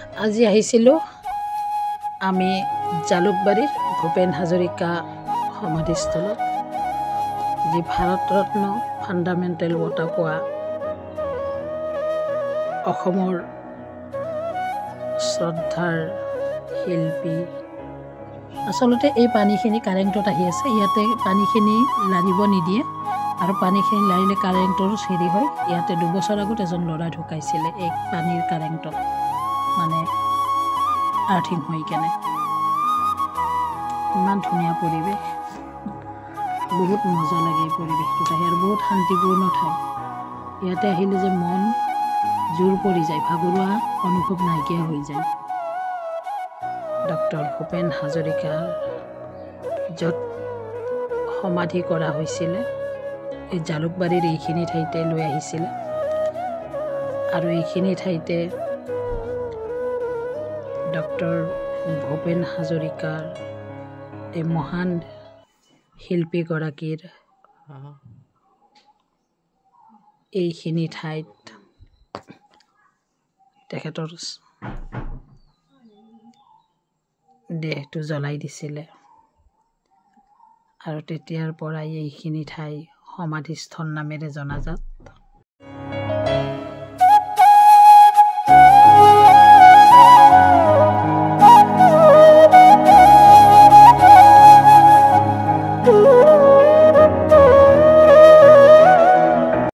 আজি আহিছিলোঁ আমি জালুকবাৰীৰ ভূপেন হাজৰিকা সমাধিস্থলত, যি ভাৰতৰত্ন ফাণ্ডামেণ্টেল বঁটা পোৱা অসমৰ শ্ৰদ্ধাৰ শিল্পী। আচলতে এই পানীখিনি কাৰেণ্টত আহি আছে, ইয়াতে পানীখিনি লাৰিব নিদিয়ে আৰু পানীখিনি লাৰিলে কাৰেণ্টৰ হেৰি হয়। ইয়াতে 2 বছৰ আগত এজন ল'ৰা ঢুকাইছিলে এই পানীৰ কাৰেণ্টত, মানে আৰ্থিং হৈ কেনে। ইমান ধুনীয়া পৰিৱেশ, বহুত মজা লাগে এই পৰিৱেশটোত আহি, আৰু বহুত শান্তিপূৰ্ণ ঠাই। ইয়াতে আহিলে যে মন জোৰ পৰি যায়, ভাগৰুৱা অনুভৱ নাইকিয়া হৈ যায়। ডক্টৰ ভূপেন হাজৰিকাৰ য'ত সমাধি কৰা হৈছিলে, এই জালুকবাৰীৰ এইখিনি ঠাইতে লৈ আহিছিলে, আৰু এইখিনি ঠাইতে ডক্টৰ ভূপেন হাজৰিকাৰ এই মহান শিল্পীগৰাকীৰ এইখিনি ঠাইত তেখেতৰ দেহটো জ্বলাই দিছিলে, আৰু তেতিয়াৰ পৰাই এইখিনি ঠাই সমাধিস্থল নামেৰে জনাজাত।